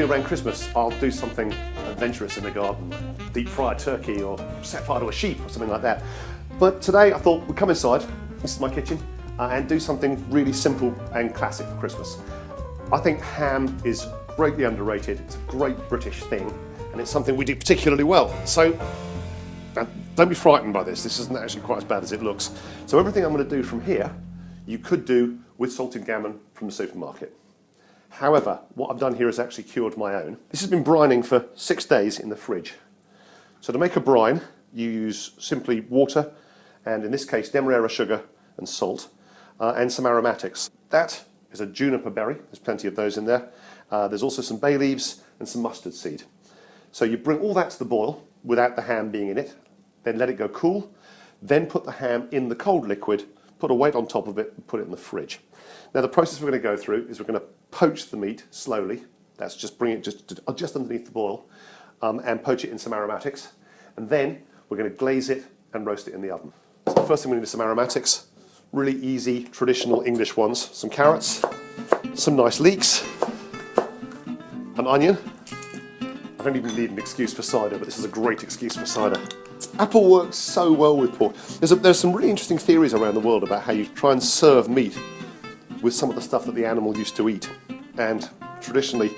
normally around Christmas I'll do something adventurous in the garden, deep fry a turkey or set fire to a sheep or something like that. But today I thought we'd come inside, this is my kitchen, and do something really simple and classic for Christmas. I think ham is greatly underrated, it's a great British thing, and it's something we do particularly well. So don't be frightened by this. This isn't actually quite as bad as it looks. So everything I'm going to do from here, you could do with salted gammon from the supermarket. However, what I've done here is actually cured my own. This has been brining for 6 days in the fridge. So to make a brine, you use simply water, and in this case, demerara sugar and salt, and some aromatics. That is a juniper berry. There's plenty of those in there. There's also some bay leaves and some mustard seed. So you bring all that to the boil without the ham being in it. Then let it go cool, then put the ham in the cold liquid, put a weight on top of it and put it in the fridge. Now the process we're going to go through is we're going to poach the meat slowly. That's just bring it just underneath the boil and poach it in some aromatics. And then we're going to glaze it and roast it in the oven. So the first thing we need is some aromatics, really easy traditional English ones. Some carrots, some nice leeks, an onion. I don't even need an excuse for cider, but this is a great excuse for cider. Apple works so well with pork. There's some really interesting theories around the world about how you try and serve meat with some of the stuff that the animal used to eat. And traditionally,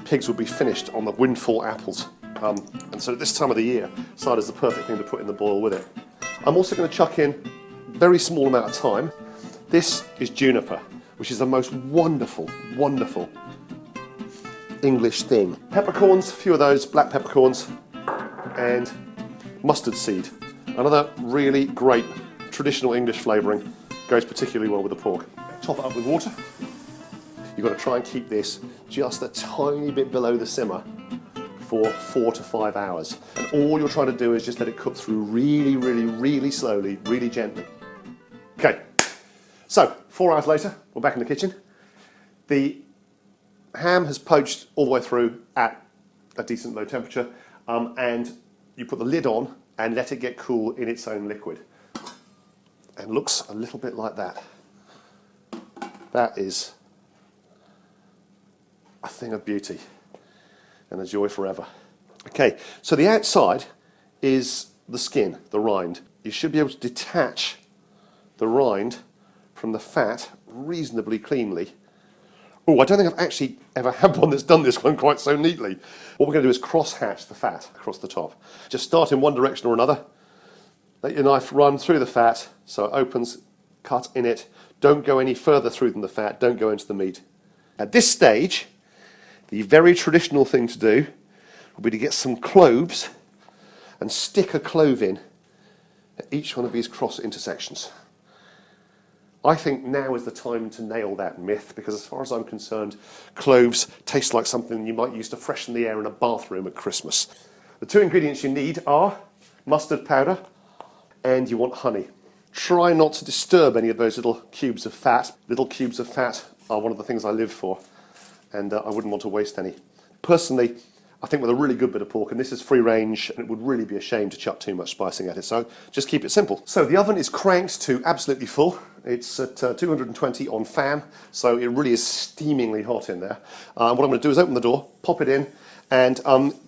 pigs would be finished on the windfall apples. And so at this time of the year, cider's the perfect thing to put in the boil with it. I'm also going to chuck in a very small amount of thyme. This is juniper, which is the most wonderful, wonderful English thing. Peppercorns, a few of those, black peppercorns, and mustard seed. Another really great traditional English flavouring, goes particularly well with the pork. Top it up with water. You've got to try and keep this just a tiny bit below the simmer for 4 to 5 hours. And all you're trying to do is just let it cook through really, really, really slowly, really gently. Okay, so 4 hours later, we're back in the kitchen. The ham has poached all the way through at a decent low temperature, and you put the lid on and let it get cool in its own liquid. And looks a little bit like that. That is a thing of beauty and a joy forever. Okay, so the outside is the skin, the rind. You should be able to detach the rind from the fat reasonably cleanly. Oh, I don't think I've actually ever had one that's done this one quite so neatly. What we're going to do is cross-hatch the fat across the top. Just start in one direction or another. Let your knife run through the fat so it opens, cut in it. Don't go any further through than the fat, don't go into the meat. At this stage, the very traditional thing to do would be to get some cloves and stick a clove in at each one of these cross intersections. I think now is the time to nail that myth, because as far as I'm concerned, cloves taste like something you might use to freshen the air in a bathroom at Christmas. The two ingredients you need are mustard powder and you want honey. Try not to disturb any of those little cubes of fat. Little cubes of fat are one of the things I live for, and I wouldn't want to waste any. Personally, I think with a really good bit of pork, and this is free range, and it would really be a shame to chuck too much spicing at it, so just keep it simple. So the oven is cranked to absolutely full. It's at 220 on fan, so it really is steamingly hot in there. What I'm going to do is open the door, pop it in, and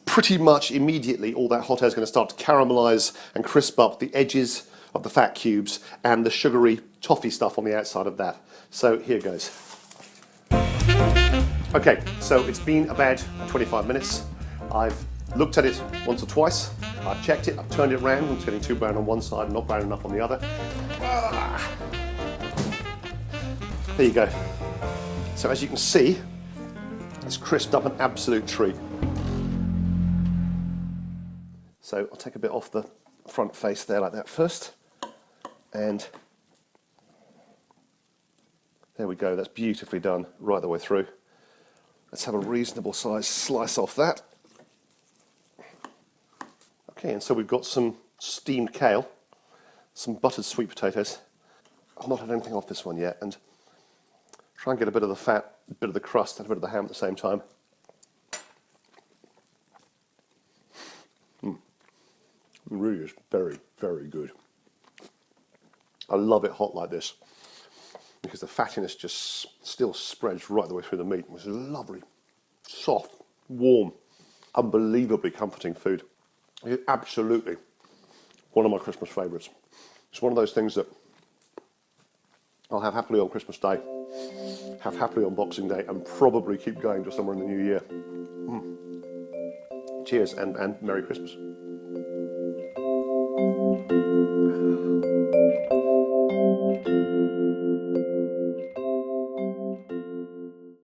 pretty much immediately all that hot air is going to start to caramelise and crisp up the edges of the fat cubes and the sugary toffee stuff on the outside of that. So here goes. Okay, so it's been about 25 minutes. I've looked at it once or twice, I've checked it, I've turned it around, it's getting too brown on one side and not brown enough on the other. There you go. So as you can see, it's crisped up an absolute treat. So I'll take a bit off the front face there like that first, and there we go, that's beautifully done right the way through. Let's have a reasonable size slice off that. Okay, and so we've got some steamed kale, some buttered sweet potatoes. I've not had anything off this one yet, and try and get a bit of the fat, a bit of the crust, and a bit of the ham at the same time. It really is very, very good. I love it hot like this, because the fattiness just still spreads right the way through the meat, which is lovely. soft, warm, unbelievably comforting food. It's absolutely one of my Christmas favourites. It's one of those things that I'll have happily on Christmas Day, have happily on Boxing Day, and probably keep going to somewhere in the new year. Cheers and Merry Christmas.